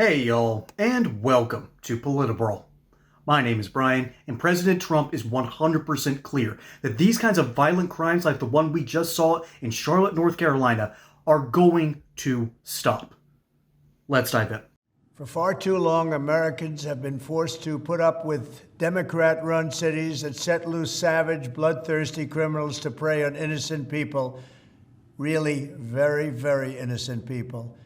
Hey y'all, and welcome to PolitiBrawl. My name is Brian, and President Trump is 100% clear that these kinds of violent crimes like the one we just saw in Charlotte, North Carolina, are going to stop. Let's dive in. For far too long, Americans have been forced to put up with Democrat-run cities that set loose savage, bloodthirsty criminals to prey on innocent people, really very, very innocent people.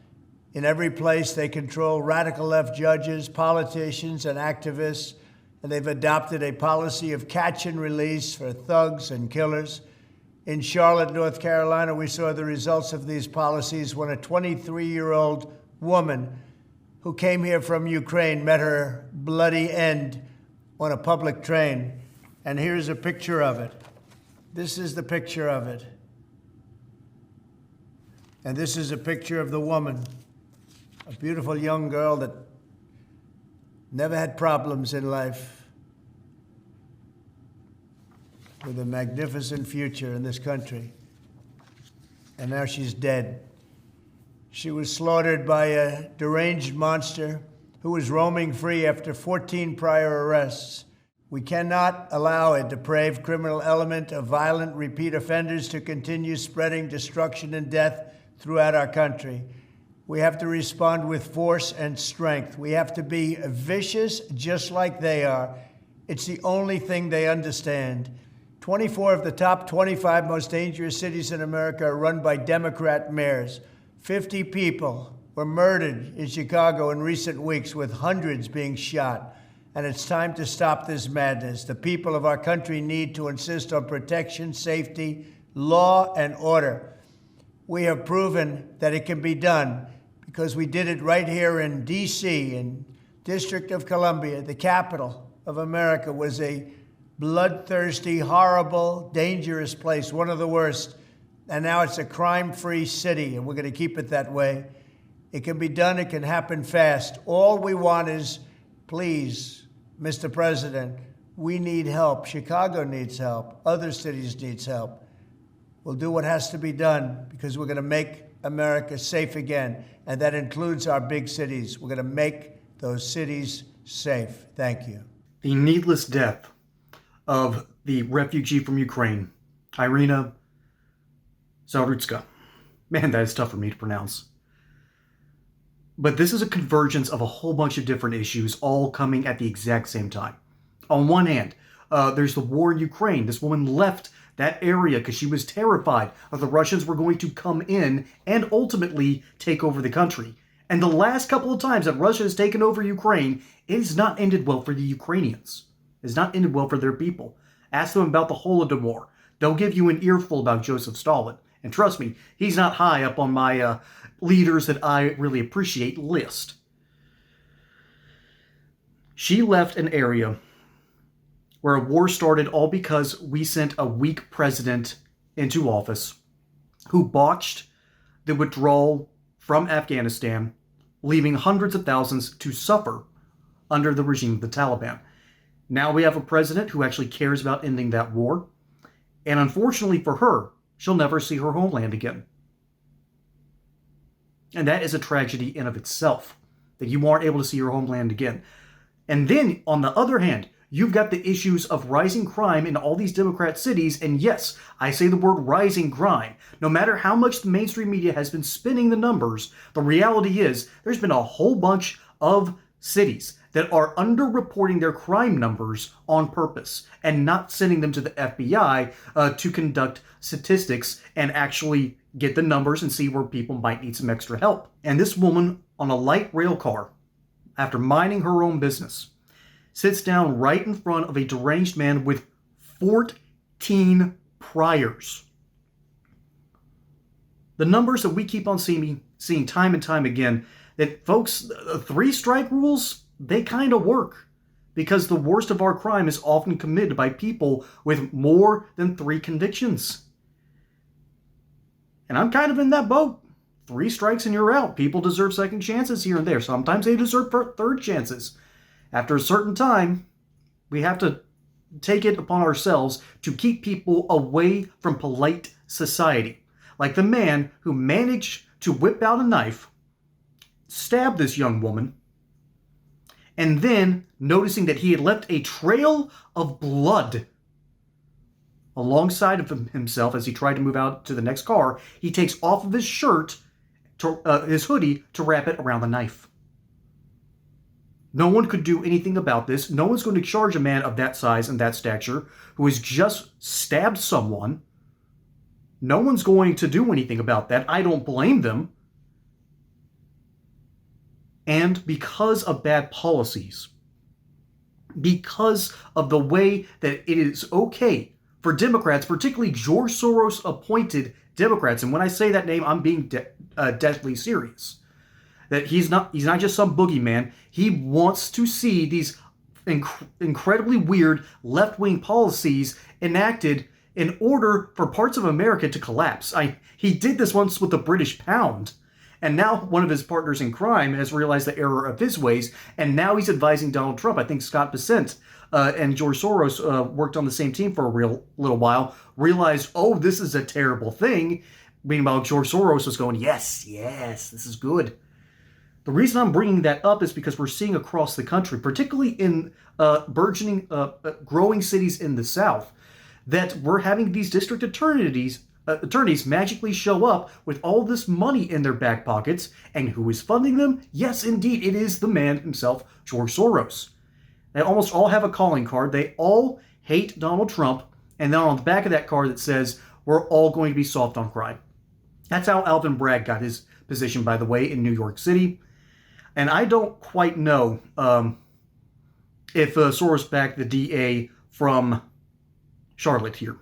In every place, they control radical left judges, politicians, and activists, and they've adopted a policy of catch and release for thugs and killers. In Charlotte, North Carolina, we saw the results of these policies when a 23-year-old woman who came here from Ukraine met her bloody end on a public train. And here's a picture of it. This is the picture of it. And this is a picture of the woman. A beautiful young girl that never had problems in life, with a magnificent future in this country. And now she's dead. She was slaughtered by a deranged monster who was roaming free after 14 prior arrests. We cannot allow a depraved criminal element of violent repeat offenders to continue spreading destruction and death throughout our country. We have to respond with force and strength. We have to be vicious just like they are. It's the only thing they understand. 24 of the top 25 most dangerous cities in America are run by Democrat mayors. 50 people were murdered in Chicago in recent weeks, with hundreds being shot. And it's time to stop this madness. The people of our country need to insist on protection, safety, law, and order. We have proven that it can be done, because we did it right here in D.C., in District of Columbia. The capital of America was a bloodthirsty, horrible, dangerous place, one of the worst. And now it's a crime-free city, and we're going to keep it that way. It can be done. It can happen fast. All we want is, please, Mr. President, we need help. Chicago needs help. Other cities need help. We'll do what has to be done, because we're going to make America safe again, and that includes our big cities. We're going to make those cities safe. Thank you. The needless death of the refugee from Ukraine, Irina Zarutska. Man, that is tough for me to pronounce. But this is a convergence of a whole bunch of different issues all coming at the exact same time. On one hand, there's the war in Ukraine. This woman left that area because she was terrified of the Russians were going to come in and ultimately take over the country. And the last couple of times that Russia has taken over Ukraine, it has not ended well for the Ukrainians. It has not ended well for their people. Ask them about the Holodomor. They'll give you an earful about Joseph Stalin. And trust me, he's not high up on my leaders that I really appreciate list. She left an area where a war started all because we sent a weak president into office who botched the withdrawal from Afghanistan, leaving hundreds of thousands to suffer under the regime of the Taliban. Now we have a president who actually cares about ending that war, and unfortunately for her, she'll never see her homeland again. And that is a tragedy in of itself, that you aren't able to see your homeland again. And then, on the other hand, you've got the issues of rising crime in all these Democrat cities, and yes, I say the word rising crime. No matter how much the mainstream media has been spinning the numbers, the reality is there's been a whole bunch of cities that are underreporting their crime numbers on purpose and not sending them to the FBI to conduct statistics and actually get the numbers and see where people might need some extra help. And this woman on a light rail car, after minding her own business, sits down right in front of a deranged man with 14 priors. The numbers that we keep on seeing time and time again, that folks, 3-strike rules, they kind of work. Because the worst of our crime is often committed by people with more than 3 convictions. And I'm kind of in that boat. 3 strikes and you're out. People deserve second chances here and there. Sometimes they deserve third chances. After a certain time, we have to take it upon ourselves to keep people away from polite society. Like the man who managed to whip out a knife, stab this young woman, And then, noticing that he had left a trail of blood alongside of himself as he tried to move out to the next car, he takes off of his shirt, his hoodie, to wrap it around the knife. No one could do anything about this. No one's going to charge a man of that size and that stature who has just stabbed someone. No one's going to do anything about that. I don't blame them. And because of bad policies, because of the way that it is okay for Democrats, particularly George Soros appointed Democrats, and when I say that name, I'm being deathly serious, that he's not just some boogeyman. He wants to see these incredibly weird left-wing policies enacted in order for parts of America to collapse. He did this once with the British pound. And now one of his partners in crime has realized the error of his ways, and now he's advising Donald Trump. I think Scott Bessent and George Soros worked on the same team for a little while, realized, oh, this is a terrible thing. Meanwhile, George Soros was going, yes, this is good. The reason I'm bringing that up is because we're seeing across the country, particularly in burgeoning, growing cities in the South, that we're having these district attorneys magically show up with all this money in their back pockets. And who is funding them? Yes, indeed, it is the man himself, George Soros. They almost all have a calling card. They all hate Donald Trump. And then on the back of that card that says, we're all going to be soft on crime. That's how Alvin Bragg got his position, by the way, in New York City. And I don't quite know if Soros backed the DA from Charlotte here.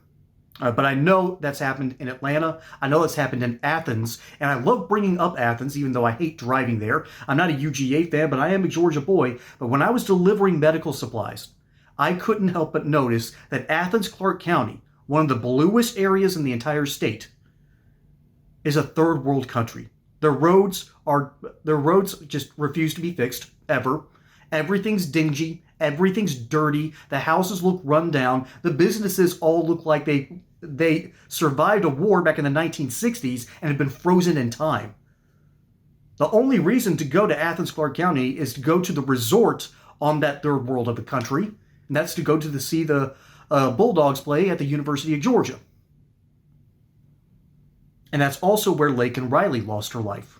But I know that's happened in Atlanta. I know that's happened in Athens. And I love bringing up Athens, even though I hate driving there. I'm not a UGA fan, but I am a Georgia boy. But when I was delivering medical supplies, I couldn't help but notice that Athens, Clark County, one of the bluest areas in the entire state, is a third world country. Their roads just refuse to be fixed, ever. Everything's dingy. Everything's dirty. The houses look run down. The businesses all look like they survived a war back in the 1960s and have been frozen in time. The only reason to go to Athens, Clark County is to go to the resort on that third world of the country, and that's to go to see the Bulldogs play at the University of Georgia. And that's also where Laken Riley lost her life.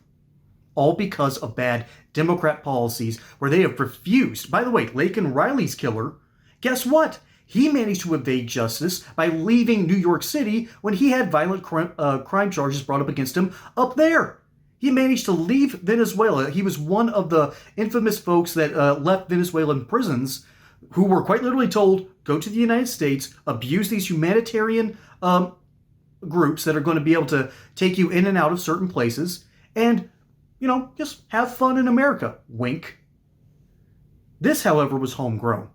All because of bad Democrat policies where they have refused. By the way, Laken Riley's killer, guess what? He managed to evade justice by leaving New York City when he had violent crime charges brought up against him up there. He managed to leave Venezuela. He was one of the infamous folks that left Venezuelan prisons who were quite literally told, go to the United States, abuse these humanitarian groups that are going to be able to take you in and out of certain places, and just have fun in America. Wink. This, however, was homegrown.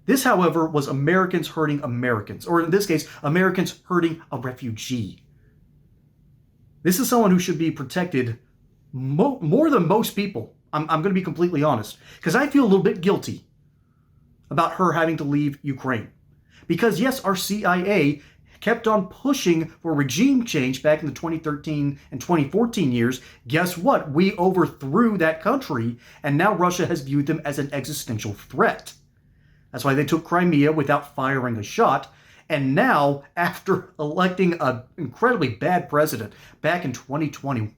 This, however, was Americans hurting Americans, or in this case, Americans hurting a refugee. This is someone who should be protected more than most people. I'm going to be completely honest, because I feel a little bit guilty about her having to leave Ukraine. Because yes, our CIA kept on pushing for regime change back in the 2013 and 2014 years. Guess what? We overthrew that country, and now Russia has viewed them as an existential threat. That's why they took Crimea without firing a shot. And now, after electing an incredibly bad president back in 2020,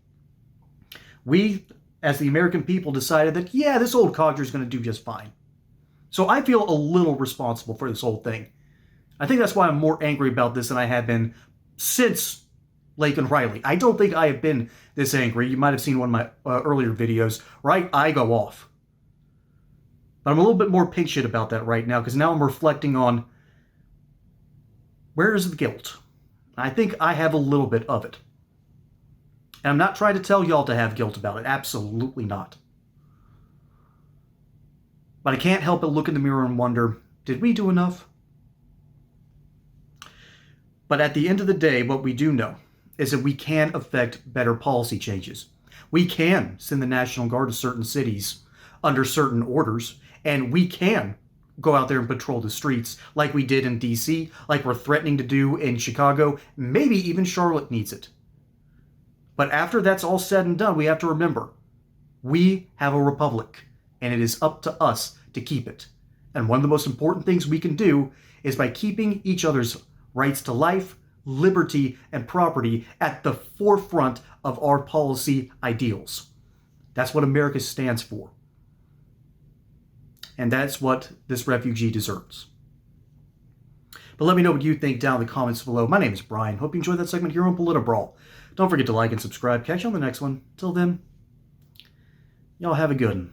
we, as the American people, decided that, yeah, this old codger is going to do just fine. So I feel a little responsible for this whole thing. I think that's why I'm more angry about this than I have been since Laken Riley. I don't think I have been this angry. You might have seen one of my earlier videos, right? I go off. But I'm a little bit more pink shit about that right now, because now I'm reflecting on where is the guilt? I think I have a little bit of it. And I'm not trying to tell y'all to have guilt about it. Absolutely not. But I can't help but look in the mirror and wonder, did we do enough? But at the end of the day, what we do know is that we can affect better policy changes. We can send the National Guard to certain cities under certain orders, and we can go out there and patrol the streets like we did in D.C., like we're threatening to do in Chicago. Maybe even Charlotte needs it. But after that's all said and done, we have to remember, we have a republic, and it is up to us to keep it. And one of the most important things we can do is by keeping each other's rights to life, liberty, and property at the forefront of our policy ideals. That's what America stands for. And that's what this refugee deserves. But let me know what you think down in the comments below. My name is Brian. Hope you enjoyed that segment here on PolitiBrawl. Don't forget to like and subscribe. Catch you on the next one. Till then, y'all have a good one.